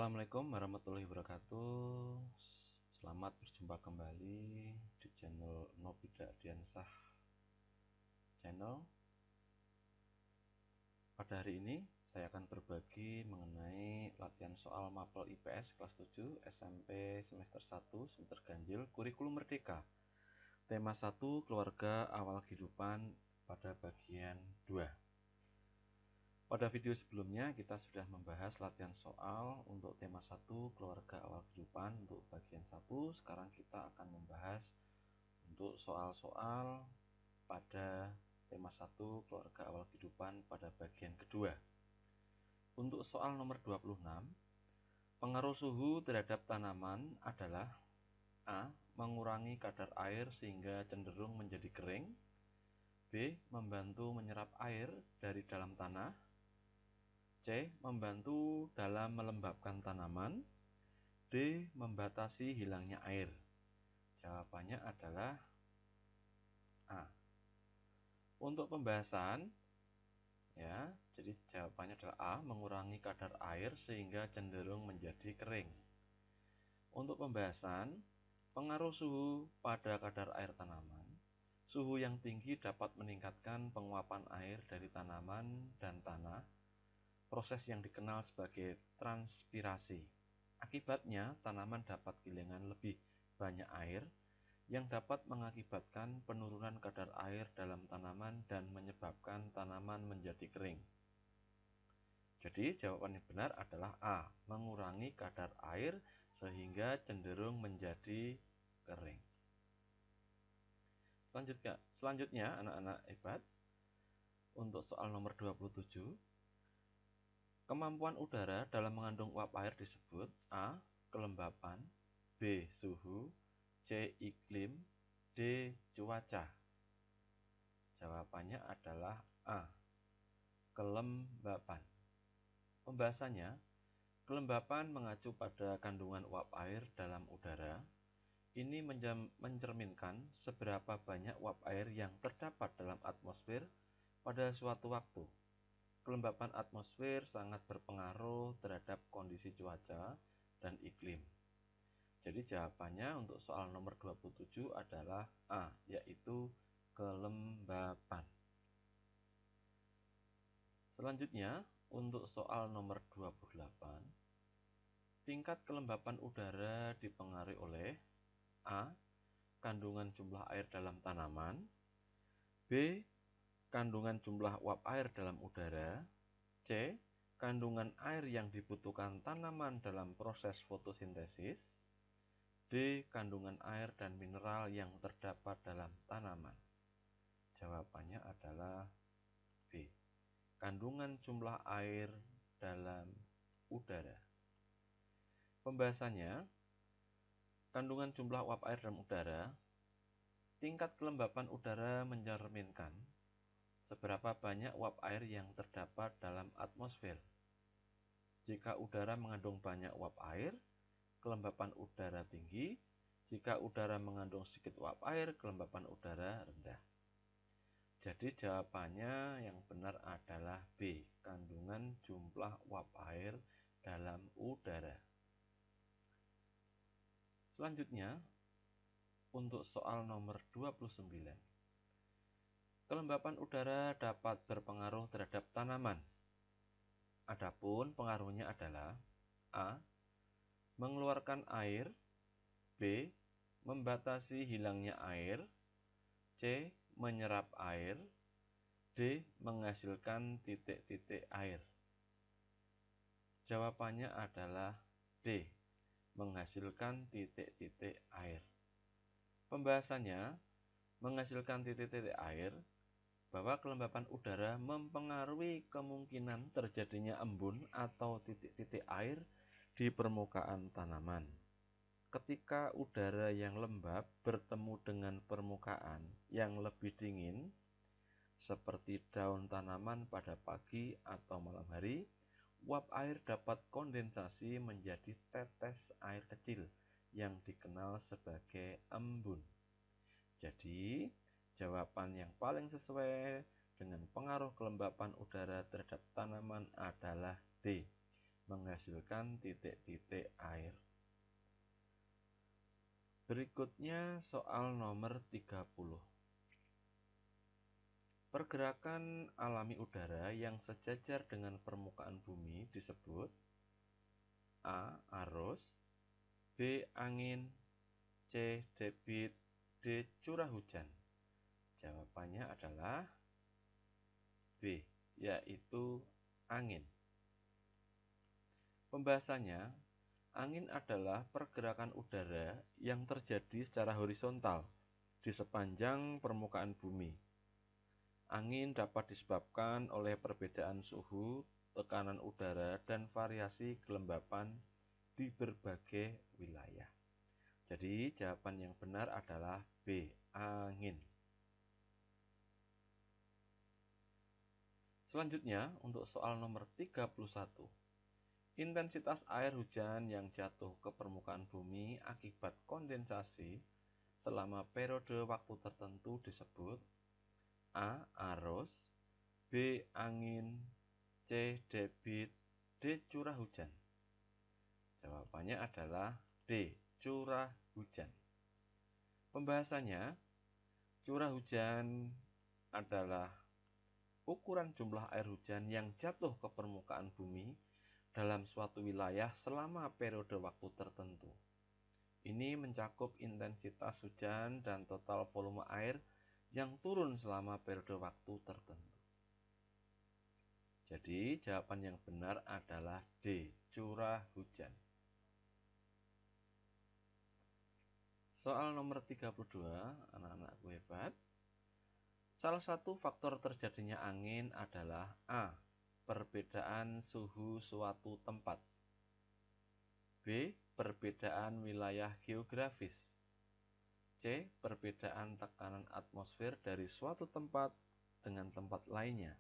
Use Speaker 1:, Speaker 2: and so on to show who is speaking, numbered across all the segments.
Speaker 1: Assalamualaikum warahmatullahi wabarakatuh. Selamat berjumpa kembali di channel Nobida Diansah channel. Pada hari ini saya akan berbagi mengenai latihan soal mapel IPS kelas 7 SMP semester 1 semester ganjil kurikulum merdeka. Tema 1 keluarga awal kehidupan pada bagian 2. Pada video sebelumnya kita sudah membahas latihan soal untuk tema 1 keluarga awal kehidupan untuk bagian 1. Sekarang kita akan membahas untuk soal-soal pada tema 1 keluarga awal kehidupan pada bagian kedua. Untuk soal nomor 26, pengaruh suhu terhadap tanaman adalah A. Mengurangi kadar air sehingga cenderung menjadi kering. B. Membantu menyerap air dari dalam tanah. C. Membantu dalam melembabkan tanaman. D. Membatasi hilangnya air. Jawabannya adalah A. Untuk pembahasan, ya, jadi jawabannya adalah A. Mengurangi kadar air sehingga cenderung menjadi kering. Untuk pembahasan, pengaruh suhu pada kadar air tanaman. Suhu yang tinggi dapat meningkatkan penguapan air dari tanaman dan tanah. Proses yang dikenal sebagai transpirasi. Akibatnya, tanaman dapat kehilangan lebih banyak air yang dapat mengakibatkan penurunan kadar air dalam tanaman dan menyebabkan tanaman menjadi kering. Jadi, jawaban yang benar adalah A. Mengurangi kadar air sehingga cenderung menjadi kering. Selanjutnya anak-anak hebat, untuk soal nomor 27, kemampuan udara dalam mengandung uap air disebut A. Kelembapan, B. Suhu, C. Iklim, D. Cuaca. Jawabannya adalah A. Kelembapan. Pembahasannya, kelembapan mengacu pada kandungan uap air dalam udara. Ini mencerminkan seberapa banyak uap air yang terdapat dalam atmosfer pada suatu waktu. Kelembapan atmosfer sangat berpengaruh terhadap kondisi cuaca dan iklim. Jadi jawabannya untuk soal nomor 27 adalah A, yaitu kelembapan. Selanjutnya, untuk soal nomor 28, tingkat kelembapan udara dipengaruhi oleh A. Kandungan jumlah air dalam tanaman, B. Kandungan jumlah uap air dalam udara, C. Kandungan air yang dibutuhkan tanaman dalam proses fotosintesis, D. Kandungan air dan mineral yang terdapat dalam tanaman. Jawabannya adalah B. Kandungan jumlah air dalam udara. Pembahasannya, kandungan jumlah uap air dalam udara, tingkat kelembapan udara mencerminkan seberapa banyak uap air yang terdapat dalam atmosfer. Jika udara mengandung banyak uap air, kelembapan udara tinggi. Jika udara mengandung sedikit uap air, kelembapan udara rendah. Jadi jawabannya yang benar adalah B. Kandungan jumlah uap air dalam udara. Selanjutnya, untuk soal nomor 29. Kelembapan udara dapat berpengaruh terhadap tanaman. Adapun pengaruhnya adalah A. Mengeluarkan air, B. Membatasi hilangnya air, C. Menyerap air, D. Menghasilkan titik-titik air. Jawabannya adalah D. Menghasilkan titik-titik air. Pembahasannya, menghasilkan titik-titik air, bahwa kelembapan udara mempengaruhi kemungkinan terjadinya embun atau titik-titik air di permukaan tanaman. Ketika udara yang lembab bertemu dengan permukaan yang lebih dingin, seperti daun tanaman pada pagi atau malam hari, uap air dapat kondensasi menjadi tetes air kecil yang dikenal sebagai embun. Jadi, jawaban yang paling sesuai dengan pengaruh kelembapan udara terhadap tanaman adalah D. menghasilkan titik-titik air. Berikutnya soal nomor 30. Pergerakan alami udara yang sejajar dengan permukaan bumi disebut A. Arus, B. Angin, C. Debit, D. Curah hujan. Jawabannya adalah B, yaitu angin. Pembahasannya, angin adalah pergerakan udara yang terjadi secara horizontal di sepanjang permukaan bumi. Angin dapat disebabkan oleh perbedaan suhu, tekanan udara, dan variasi kelembapan di berbagai wilayah. Jadi, jawaban yang benar adalah B, angin. Selanjutnya, untuk soal nomor 31. Intensitas air hujan yang jatuh ke permukaan bumi akibat kondensasi selama periode waktu tertentu disebut A. Arus, B. Angin, C. Debit, D. Curah hujan. Jawabannya adalah D. Curah hujan. Pembahasannya, curah hujan adalah ukuran jumlah air hujan yang jatuh ke permukaan bumi dalam suatu wilayah selama periode waktu tertentu. Ini mencakup intensitas hujan dan total volume air yang turun selama periode waktu tertentu. Jadi, jawaban yang benar adalah D, curah hujan. Soal nomor 32, anak-anakku hebat. Salah satu faktor terjadinya angin adalah A. Perbedaan suhu suatu tempat, B. Perbedaan wilayah geografis, C. Perbedaan tekanan atmosfer dari suatu tempat dengan tempat lainnya,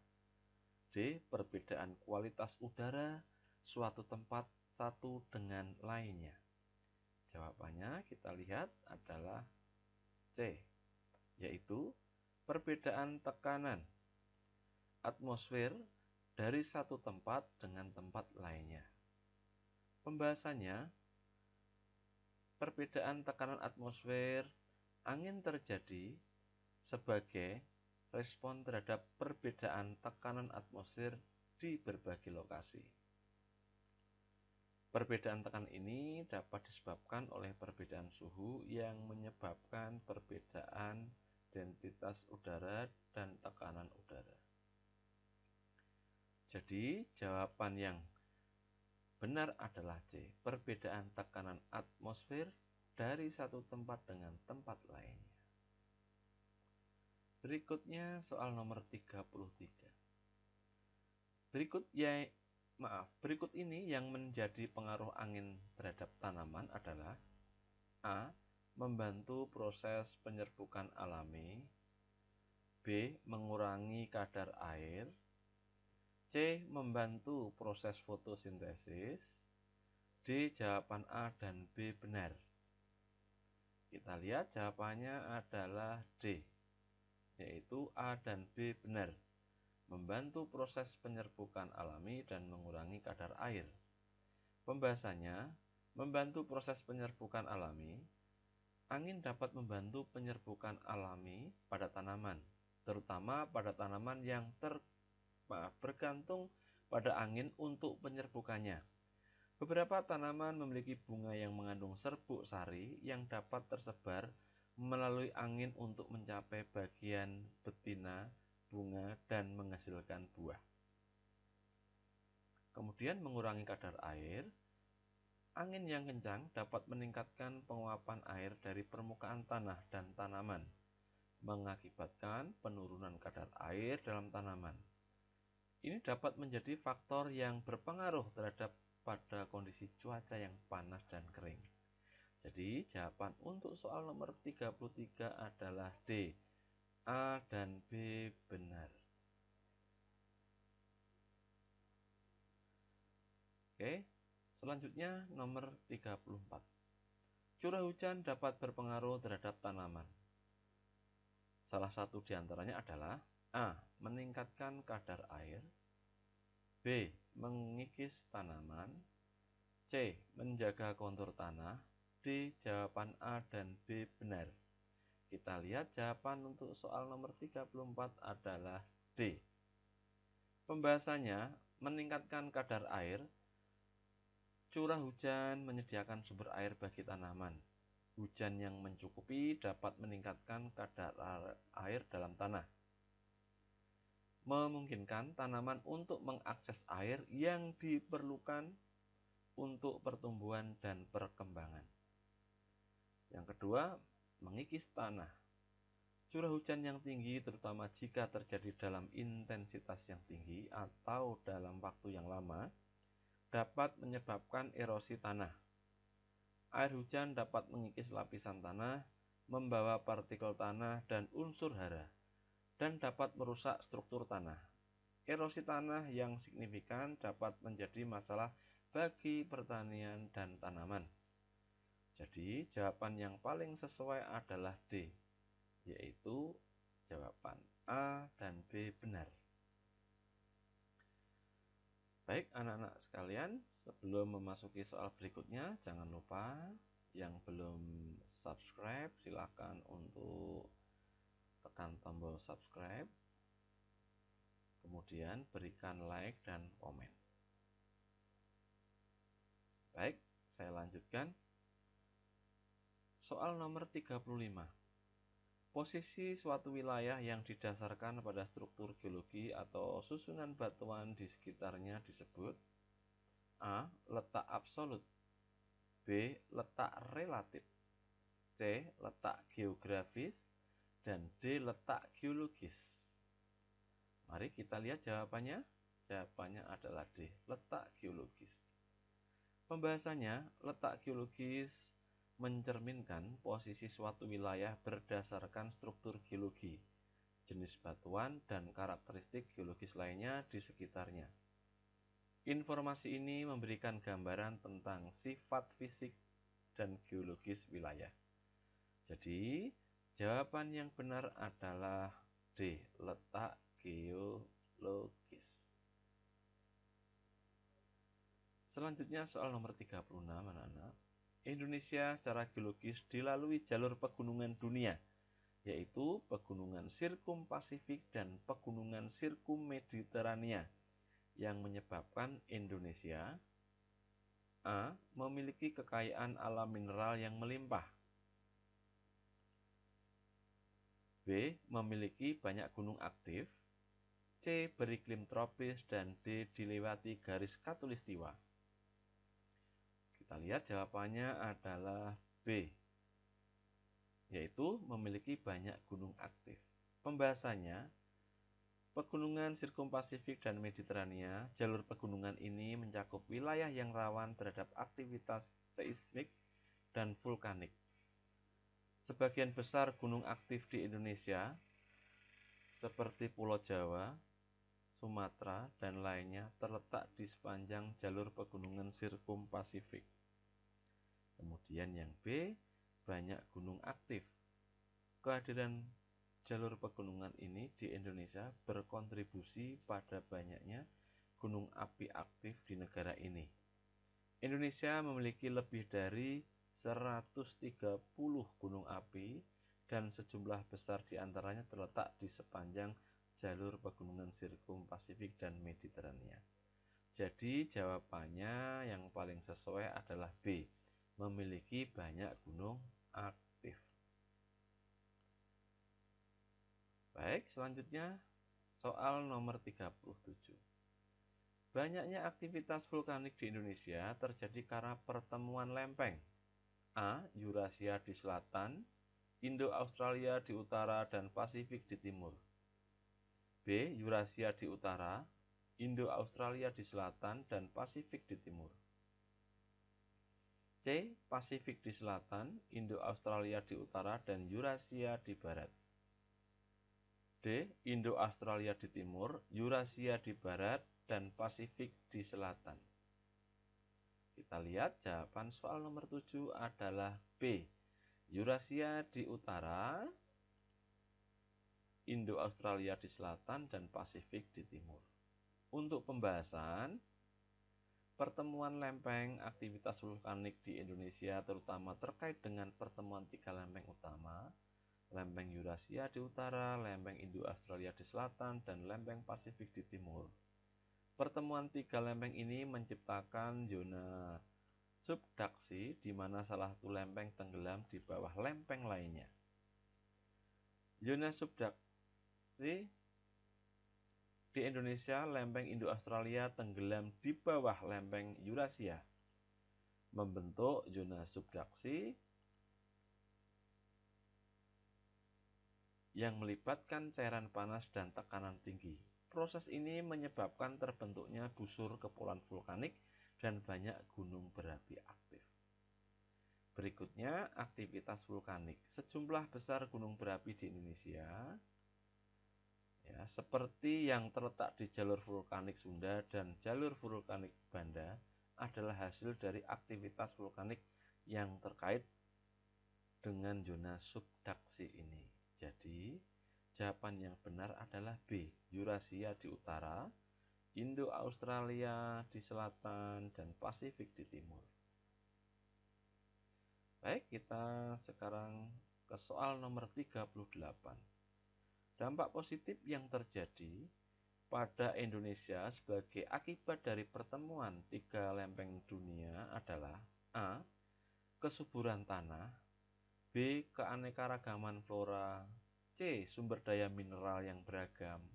Speaker 1: D. Perbedaan kualitas udara suatu tempat satu dengan lainnya. Jawabannya kita lihat adalah C, yaitu perbedaan tekanan atmosfer dari satu tempat dengan tempat lainnya. Pembahasannya, perbedaan tekanan atmosfer angin terjadi sebagai respon terhadap perbedaan tekanan atmosfer di berbagai lokasi. Perbedaan tekanan ini dapat disebabkan oleh perbedaan suhu yang menyebabkan perbedaan densitas udara dan tekanan udara. Jadi, jawaban yang benar adalah C, perbedaan tekanan atmosfer dari satu tempat dengan tempat lainnya. Berikutnya soal nomor 33. Berikut ini yang menjadi pengaruh angin terhadap tanaman adalah A. Membantu proses penyerbukan alami, B. Mengurangi kadar air, C. Membantu proses fotosintesis, D. Jawaban A dan B benar. Kita lihat jawabannya adalah D, yaitu A dan B benar. Membantu proses penyerbukan alami dan mengurangi kadar air. Pembahasannya, membantu proses penyerbukan alami, angin dapat membantu penyerbukan alami pada tanaman, terutama pada tanaman yang bergantung pada angin untuk penyerbukannya. Beberapa tanaman memiliki bunga yang mengandung serbuk sari yang dapat tersebar melalui angin untuk mencapai bagian betina bunga dan menghasilkan buah. Kemudian mengurangi kadar air. Angin yang kencang dapat meningkatkan penguapan air dari permukaan tanah dan tanaman, mengakibatkan penurunan kadar air dalam tanaman. Ini dapat menjadi faktor yang berpengaruh terhadap pada kondisi cuaca yang panas dan kering. Jadi, jawaban untuk soal nomor 33 adalah D. A dan B benar. Oke, selanjutnya nomor 34. Curah hujan dapat berpengaruh terhadap tanaman. Salah satu di antaranya adalah A. Meningkatkan kadar air, B. Mengikis tanaman. C. Menjaga kontur tanah. D. Jawaban A dan B benar. Kita lihat jawaban untuk soal nomor 34 adalah D. Pembahasannya meningkatkan kadar air. Curah hujan menyediakan sumber air bagi tanaman. Hujan yang mencukupi dapat meningkatkan kadar air dalam tanah, memungkinkan tanaman untuk mengakses air yang diperlukan untuk pertumbuhan dan perkembangan. Yang kedua, mengikis tanah. Curah hujan yang tinggi, terutama jika terjadi dalam intensitas yang tinggi atau dalam waktu yang lama, dapat menyebabkan erosi tanah. Air hujan dapat mengikis lapisan tanah, membawa partikel tanah dan unsur hara, dan dapat merusak struktur tanah. Erosi tanah yang signifikan dapat menjadi masalah bagi pertanian dan tanaman. Jadi, jawaban yang paling sesuai adalah D, yaitu jawaban A dan B benar. Baik anak-anak sekalian, sebelum memasuki soal berikutnya, jangan lupa yang belum subscribe silakan untuk tekan tombol subscribe, kemudian berikan like dan komen. Baik, saya lanjutkan. Soal nomor 35. Posisi suatu wilayah yang didasarkan pada struktur geologi atau susunan batuan di sekitarnya disebut A. Letak absolut. B. Letak relatif. C. Letak geografis. Dan D. Letak geologis. Mari kita lihat jawabannya. Jawabannya adalah D. Letak geologis. Pembahasannya, letak geologis mencerminkan posisi suatu wilayah berdasarkan struktur geologi, jenis batuan, dan karakteristik geologis lainnya di sekitarnya. Informasi ini memberikan gambaran tentang sifat fisik dan geologis wilayah. Jadi, jawaban yang benar adalah D, letak geologis. Selanjutnya soal nomor 36, anak-anak. Indonesia secara geologis dilalui jalur pegunungan dunia, yaitu pegunungan Sirkum Pasifik dan pegunungan Sirkum Mediterania, yang menyebabkan Indonesia A. Memiliki kekayaan alam mineral yang melimpah. B. Memiliki banyak gunung aktif. C. Beriklim tropis. Dan D. Dilewati garis khatulistiwa. Kita lihat jawabannya adalah B, yaitu memiliki banyak gunung aktif. Pembahasannya, pegunungan Sirkum Pasifik dan Mediterania, jalur pegunungan ini mencakup wilayah yang rawan terhadap aktivitas seismik dan vulkanik. Sebagian besar gunung aktif di Indonesia, seperti Pulau Jawa, Sumatera, dan lainnya, terletak di sepanjang jalur pegunungan Sirkum Pasifik. Kemudian yang B, banyak gunung aktif. Kehadiran jalur pegunungan ini di Indonesia berkontribusi pada banyaknya gunung api aktif di negara ini. Indonesia memiliki lebih dari 130 gunung api dan sejumlah besar di antaranya terletak di sepanjang jalur pegunungan Sirkum Pasifik dan Mediterania. Jadi jawabannya yang paling sesuai adalah B, memiliki banyak gunung aktif. Baik, selanjutnya soal nomor 37. Banyaknya aktivitas vulkanik di Indonesia terjadi karena pertemuan lempeng. A. Eurasia di selatan, Indo-Australia di utara, dan Pasifik di timur. B. Eurasia di utara, Indo-Australia di selatan, dan Pasifik di timur. C. Pasifik di selatan, Indo-Australia di utara, dan Eurasia di barat. D. Indo-Australia di timur, Eurasia di barat, dan Pasifik di selatan. Kita lihat jawaban soal nomor 7 adalah B. Eurasia di utara, Indo-Australia di selatan, dan Pasifik di timur. Untuk pembahasan Pembahasan pertemuan lempeng aktivitas vulkanik di Indonesia, terutama terkait dengan pertemuan 3 lempeng utama, lempeng Eurasia di utara, lempeng Indo-Australia di selatan, dan lempeng Pasifik di timur. Pertemuan 3 lempeng ini menciptakan zona subduksi di mana salah satu lempeng tenggelam di bawah lempeng lainnya. Zona subduksi di Indonesia, lempeng Indo-Australia tenggelam di bawah lempeng Eurasia, membentuk zona subduksi yang melibatkan cairan panas dan tekanan tinggi. Proses ini menyebabkan terbentuknya busur kepulauan vulkanik dan banyak gunung berapi aktif. Berikutnya, aktivitas vulkanik. Sejumlah besar gunung berapi di Indonesia, seperti yang terletak di jalur vulkanik Sunda dan jalur vulkanik Banda, adalah hasil dari aktivitas vulkanik yang terkait dengan zona subduksi ini. Jadi, jawaban yang benar adalah B, Eurasia di utara, Indo-Australia di selatan, dan Pasifik di timur. Baik, kita sekarang ke soal nomor 38. Dampak positif yang terjadi pada Indonesia sebagai akibat dari pertemuan 3 lempeng dunia adalah A. Kesuburan tanah, B. Keanekaragaman flora, C. Sumber daya mineral yang beragam,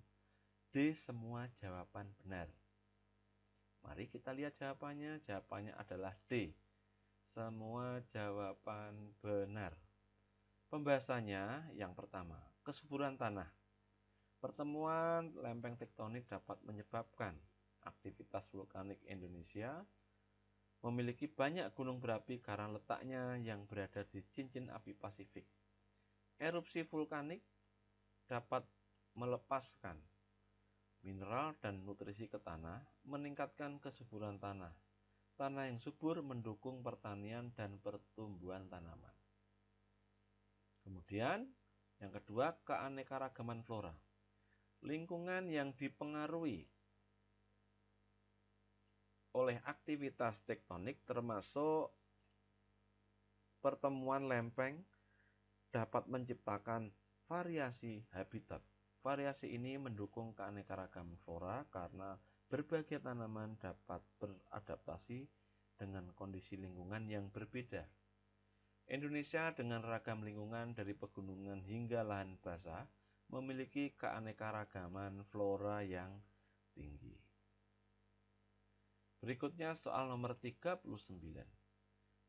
Speaker 1: D. Semua jawaban benar. Mari kita lihat jawabannya. Jawabannya adalah D. Semua jawaban benar. Pembahasannya yang pertama, kesuburan tanah. Pertemuan lempeng tektonik dapat menyebabkan aktivitas vulkanik Indonesia memiliki banyak gunung berapi karena letaknya yang berada di cincin api Pasifik. Erupsi vulkanik dapat melepaskan mineral dan nutrisi ke tanah, meningkatkan kesuburan tanah. Tanah yang subur mendukung pertanian dan pertumbuhan tanaman. Kemudian, yang kedua, keanekaragaman flora. Lingkungan yang dipengaruhi oleh aktivitas tektonik termasuk pertemuan lempeng dapat menciptakan variasi habitat. Variasi ini mendukung keanekaragaman flora karena berbagai tanaman dapat beradaptasi dengan kondisi lingkungan yang berbeda. Indonesia dengan ragam lingkungan dari pegunungan hingga lahan basah memiliki keanekaragaman flora yang tinggi. Berikutnya soal nomor 39.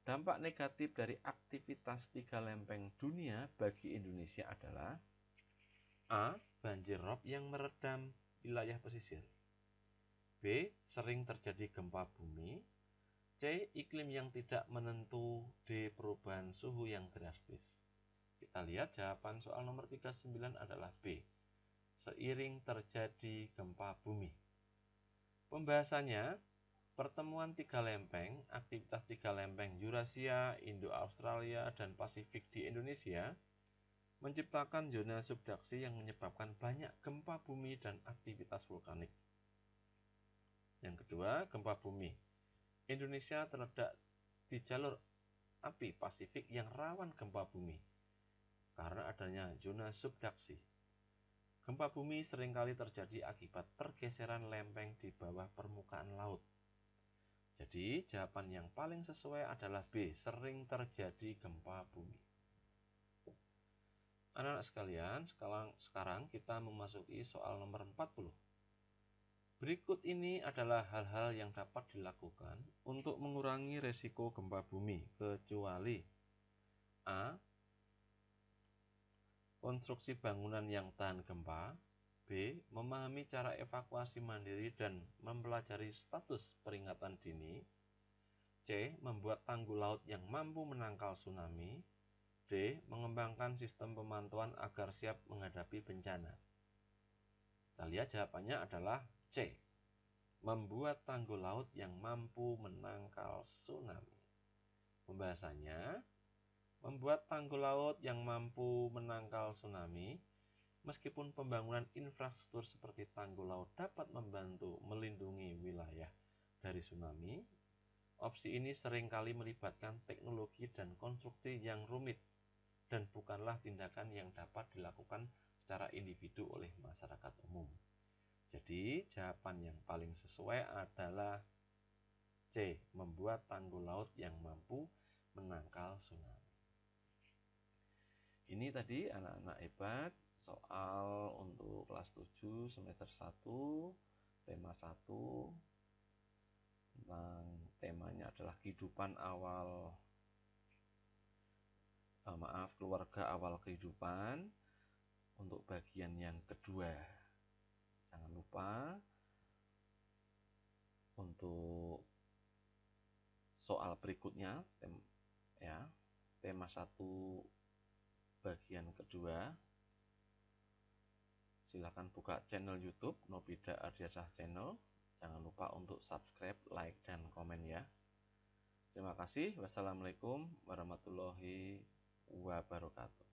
Speaker 1: Dampak negatif dari aktivitas 3 lempeng dunia bagi Indonesia adalah A. Banjir rob yang merendam wilayah pesisir, B. Sering terjadi gempa bumi, C. Iklim yang tidak menentu, D. Perubahan suhu yang drastis. Kita lihat jawaban soal nomor 39 adalah B. Seiring terjadi gempa bumi. Pembahasannya, pertemuan 3 lempeng, aktivitas 3 lempeng Eurasia, Indo-Australia, dan Pasifik di Indonesia menciptakan zona subduksi yang menyebabkan banyak gempa bumi dan aktivitas vulkanik. Yang kedua, gempa bumi. Indonesia terletak di jalur api Pasifik yang rawan gempa bumi karena adanya zona subduksi. Gempa bumi seringkali terjadi akibat pergeseran lempeng di bawah permukaan laut. Jadi, jawaban yang paling sesuai adalah B, sering terjadi gempa bumi. Anak-anak sekalian, sekarang kita memasuki soal nomor 40. Berikut ini adalah hal-hal yang dapat dilakukan untuk mengurangi resiko gempa bumi, kecuali A. Konstruksi bangunan yang tahan gempa, B. Memahami cara evakuasi mandiri dan mempelajari status peringatan dini, C. Membuat tanggul laut yang mampu menangkal tsunami, D. Mengembangkan sistem pemantauan agar siap menghadapi bencana. Kita lihat jawabannya adalah C. Membuat tanggul laut yang mampu menangkal tsunami. Pembahasannya, membuat tanggul laut yang mampu menangkal tsunami Meskipun pembangunan infrastruktur seperti tanggul laut dapat membantu melindungi wilayah dari tsunami, opsi ini seringkali melibatkan teknologi dan konstruksi yang rumit dan bukanlah tindakan yang dapat dilakukan secara individu oleh masyarakat umum. Jadi, jawaban yang paling sesuai adalah C. Membuat tanggul laut yang mampu menangkal tsunami. Ini tadi anak-anak hebat, soal untuk kelas 7 semester 1, tema 1. Temanya adalah kehidupan awal keluarga awal kehidupan. Untuk bagian yang kedua, jangan lupa untuk soal berikutnya tema 1 bagian kedua, silakan buka channel YouTube Nobida Ardiansah Channel. Jangan lupa untuk subscribe, like, dan komen ya. Terima kasih. Wassalamualaikum warahmatullahi wabarakatuh.